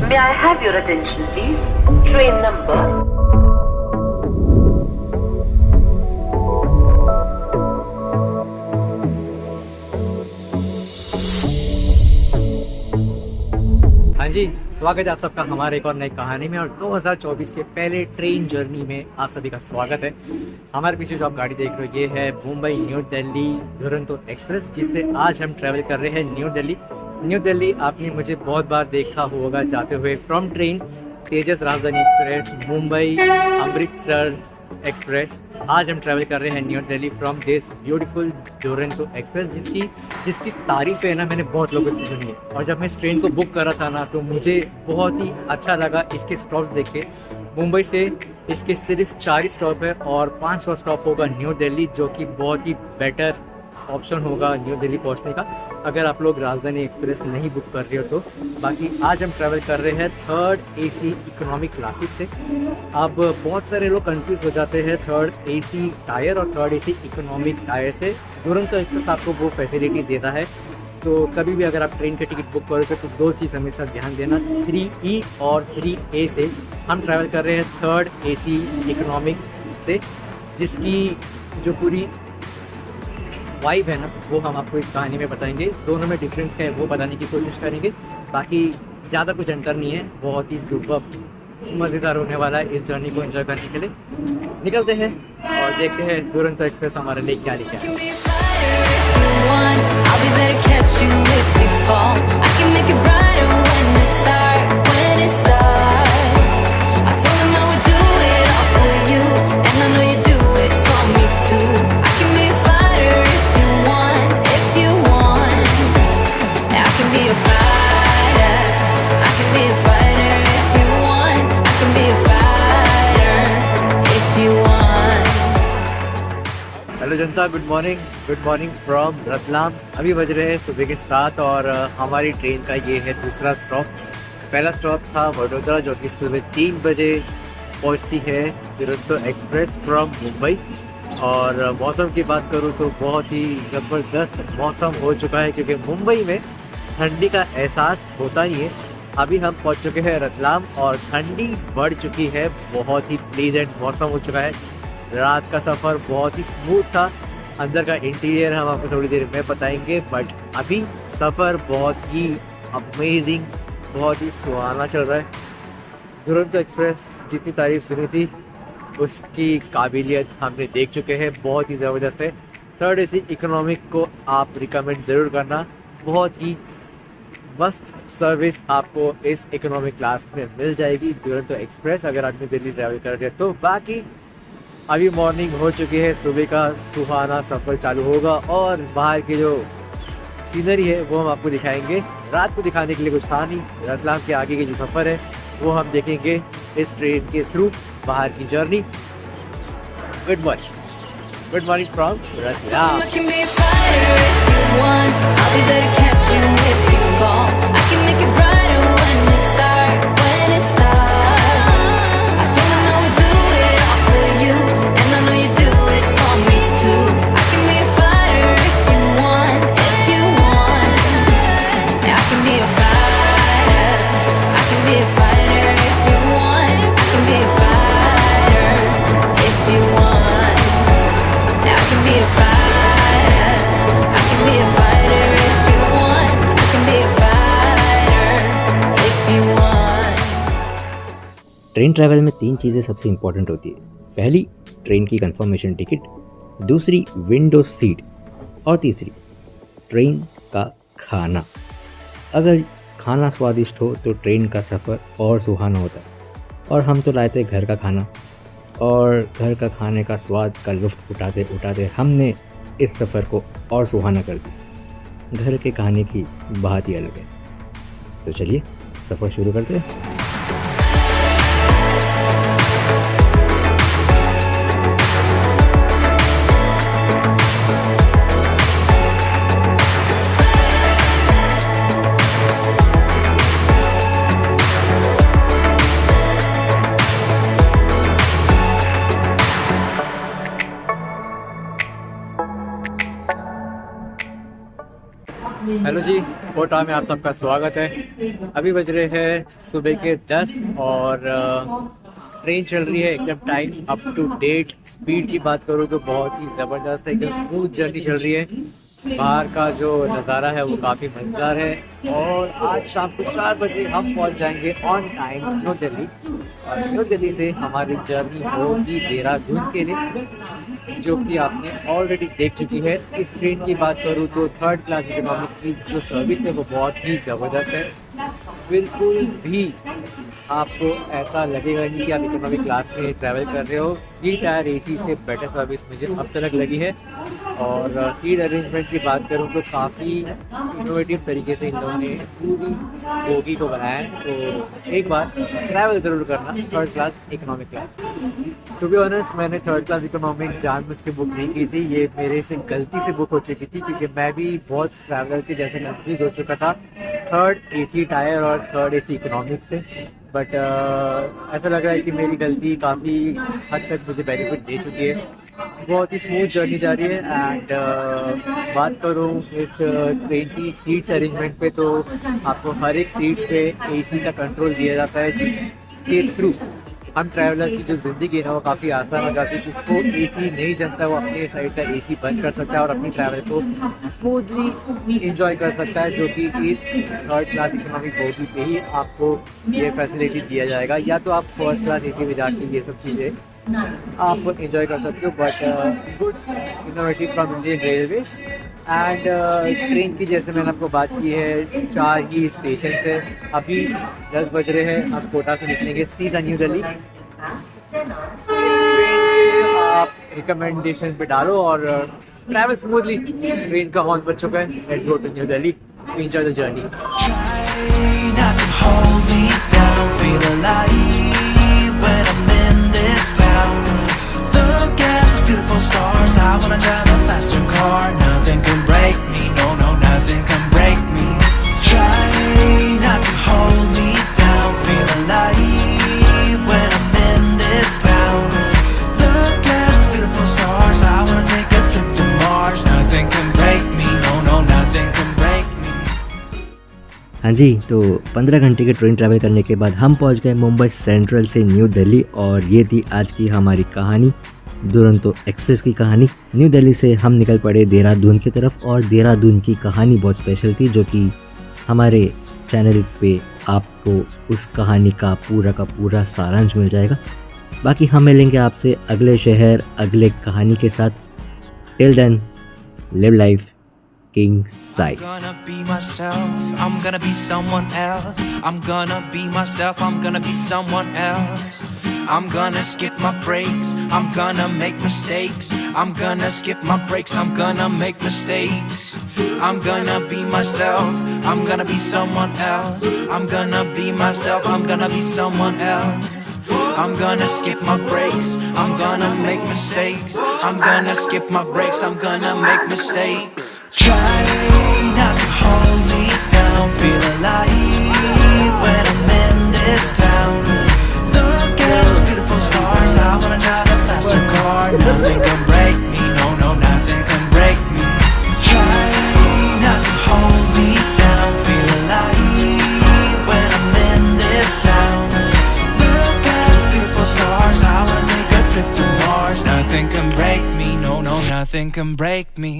May I have your attention, please? Train number. हाँ जी, स्वागत है आप सबका हमारे एक और नई कहानी में। और 2024 के पहले ट्रेन जर्नी में आप सभी का स्वागत है। हमारे पीछे जो आप गाड़ी देख रहे हो ये है मुंबई न्यू दिल्ली दुरंतो एक्सप्रेस, जिससे आज हम ट्रैवल कर रहे हैं न्यू दिल्ली। न्यू दिल्ली आपने मुझे बहुत बार देखा होगा जाते हुए फ्रॉम ट्रेन तेजस राजधानी एक्सप्रेस, मुंबई अमृतसर एक्सप्रेस। आज हम ट्रैवल कर रहे हैं new Delhi from this beautiful Duronto express, जिसकी तारीफ़ है ना मैंने बहुत लोगों से सुनी है। और जब मैं इस ट्रेन को बुक कर रहा था ना तो मुझे बहुत ही अच्छा लगा इसके स्टॉप्स देख के। मुंबई से इसके सिर्फ 4 ही स्टॉप है और 500 स्टॉप होगा न्यू दिल्ली, जो कि बहुत ही बेटर ऑप्शन होगा न्यू दिल्ली पहुंचने का अगर आप लोग राजधानी एक्सप्रेस नहीं बुक कर रहे हो तो। बाकी आज हम ट्रैवल कर रहे हैं 3rd AC इकोनॉमिक क्लासेस से। अब बहुत सारे लोग कंफ्यूज हो जाते हैं 3rd AC टायर और 3rd AC इकोनॉमिक टायर से। दुरंतो एक्सप्रेस आपको वो फैसिलिटी देता है। तो कभी भी अगर आप ट्रेन की टिकट बुक करोगे तो 2 चीज़ हमेशा ध्यान देना, 3E और 3A से। हम ट्रैवल कर रहे हैं 3rd AC इकोनॉमिक से, जिसकी जो पूरी वाइब है ना वो हम आपको इस कहानी में बताएंगे। दोनों में डिफरेंस क्या है वो बताने की कोशिश करेंगे। बाकी ज़्यादा कुछ अंतर नहीं है, बहुत ही सुपर मज़ेदार होने वाला है इस जर्नी को एंजॉय करने के लिए। निकलते हैं और देखते हैं दुरंतो एक्सप्रेस हमारे लिए क्या लिखा है। Hello Janata, good morning from Ratlam. अभी बज रहे हैं सुबह के 7 और हमारी ट्रेन का ये है दूसरा स्टॉप। पहला स्टॉप था वडोदरा, जो कि सुबह 3 बजे पहुंचती है दुरंतो एक्सप्रेस फ्रॉम मुंबई। और मौसम की बात करूं तो बहुत ही ज़बरदस्त मौसम हो चुका है, क्योंकि मुंबई में ठंडी का एहसास होता नहीं है। अभी हम पहुंच चुके हैं रतलाम और ठंडी बढ़ चुकी है, बहुत ही प्लीजेंट मौसम हो चुका है। रात का सफ़र बहुत ही स्मूथ था। अंदर का इंटीरियर हम आपको थोड़ी देर में बताएंगे, बट अभी सफ़र बहुत ही अमेजिंग, बहुत ही सुहाना चल रहा है। दुरंतो एक्सप्रेस जितनी तारीफ सुनी थी उसकी काबिलियत हमने देख चुके हैं, बहुत ही ज़बरदस्त है। 3rd AC इकोनॉमिक को आप रिकमेंड ज़रूर करना, बहुत ही मस्त सर्विस आपको इस इकोनॉमिक क्लास में मिल जाएगी दुरंतो एक्सप्रेस अगर आप दिल्ली ट्रैवल कर रहे हैं तो। बाकी अभी मॉर्निंग हो चुकी है, सुबह का सुहाना सफ़र चालू होगा और बाहर की जो सीनरी है वो हम आपको दिखाएंगे। रात को दिखाने के लिए कुछ था नहीं, रतलाम के आगे की जो सफ़र है वो हम देखेंगे इस ट्रेन के थ्रू, बाहर की journey. Good morning from Ratlam. Train travel में 3 चीज़ें सबसे इम्पॉर्टेंट होती है। पहली, ट्रेन की कंफर्मेशन टिकट, दूसरी विंडो सीट और तीसरी ट्रेन का खाना। अगर खाना स्वादिष्ट हो तो ट्रेन का सफ़र और सुहाना होता है। और हम तो लाए थे घर का खाना, और घर का खाने का स्वाद का लुत्फ़ उठाते उठाते हमने इस सफ़र को और सुहाना कर दिया। घर के खाने की बात ही अलग है। तो चलिए सफ़र शुरू करते हैं। हेलो जी, कोटा में आप सबका स्वागत है। अभी बज रहे हैं सुबह के 10 और ट्रेन चल रही है एकदम time up to date. Speed की बात करूँ तो बहुत ही ज़बरदस्त है, एकदम स्मूथ जर्नी चल रही है। बाहर का जो नज़ारा है वो काफ़ी मज़ेदार है और आज शाम को 4 बजे हम पहुंच जाएंगे ऑन टाइम न्यू दिल्ली। और न्यू दिल्ली से हमारी जर्नी होगी देहरादून के लिए, जो कि आपने ऑलरेडी देख चुकी है। इस ट्रेन की बात करूँ तो 3rd क्लास इकोनॉमिक की जो सर्विस है वो बहुत ही ज़बरदस्त है। बिल्कुल भी आपको ऐसा लगेगा नहीं कि आप इकोनॉमिक क्लास में ट्रैवल कर रहे हो। 3 टायर AC से बेटर सर्विस मुझे अब तक लगी है। और सीट अरेंजमेंट की बात करूँ तो काफ़ी इनोवेटिव तरीके से इन लोगों ने पूरी बोगी को बनाया है। तो एक बार ट्रैवल ज़रूर करना 3rd class economic class. To be honest, मैंने 3rd क्लास इकोनॉमिक जानबूझ के बुक नहीं की थी, ये मेरे से गलती से बुक हो चुकी थी क्योंकि मैं भी बहुत ट्रैवलर के जैसे कंफ्यूज हो चुका था 3rd AC टायर और 3rd AC इकोनॉमिक से। बट ऐसा लग रहा है कि मेरी गलती काफ़ी हद तक मुझे बेनिफिट दे चुकी है। बहुत ही स्मूथ जर्नी जा रही है। एंड बात करूँ इस ट्रेन की सीट्स अरेंजमेंट पे तो आपको हर एक सीट पे AC का कंट्रोल दिया जाता है, जिसके थ्रू हम ट्रैवलर की जो ज़िंदगी है ना वो काफ़ी आसान हो जाती है। जिसको AC नहीं जमता वो अपने साइड का AC बंद कर सकता है और अपनी ट्रैवल को स्मूथली इंजॉय कर सकता है, जो कि इस 3rd क्लास इकोनॉमिक बोगी पे ही आपको ये फैसिलिटी दिया जाएगा। या तो आप 1st क्लास AC में जाके ये सब चीज़ें आप इंजॉय कर सकते हो। But good innovative from Indian railways. And train की जैसे मैंने आपको बात की है 4 ही स्टेशन है। अभी 10 बज रहे हैं, अब कोटा से निकलेंगे सीधा न्यू दिल्ली। ट्रेन के आप रिकमेंडेशन पे डालो और ट्रैवल स्मूथली। ट्रेन का हॉर्न बज चुका है। Let's go to New Delhi, enjoy the journey. Beautiful stars, I wanna drive a faster car. Nothing can break me, no, no, nothing can break me. Try not to hold me down, feel alive when I'm in this town. Look at the beautiful stars, I wanna take a trip to Mars. Nothing can break me, no, no, nothing can break me. हाँ जी, तो 15 घंटे के train travel करने के बाद हम पहुंच गए मुंबई सेंट्रल से न्यू दिल्ली। और ये थी आज की हमारी कहानी, दुरंतो एक्सप्रेस की कहानी। न्यू दिल्ली से हम निकल पड़े देहरादून की तरफ और देहरादून की कहानी बहुत स्पेशल थी, जो कि हमारे चैनल पे आपको उस कहानी का पूरा सारांश मिल जाएगा। बाकी हम मिलेंगे आपसे अगले शहर अगले कहानी के साथ। Till then, live life king size. I'm gonna be myself, I'm gonna be someone else. I'm gonna be myself, I'm gonna be someone else. I'm gonna skip my breaks, I'm gonna make mistakes. I'm gonna skip my breaks, I'm gonna make mistakes. I'm gonna be myself, I'm gonna be someone else. I'm gonna be myself, I'm gonna be someone else. I'm gonna skip my breaks, I'm gonna make mistakes. I'm gonna skip my breaks, I'm gonna make mistakes. Try not to hold me down, feel alive when I'm in this town. Look at those beautiful stars, I wanna drive a faster car. Nothing can break me, no, no, nothing can break me. Try not to hold me down, feel alive when I'm in this town. Look at those beautiful stars, I wanna take a trip to Mars. Nothing can break me, no, no, nothing can break me.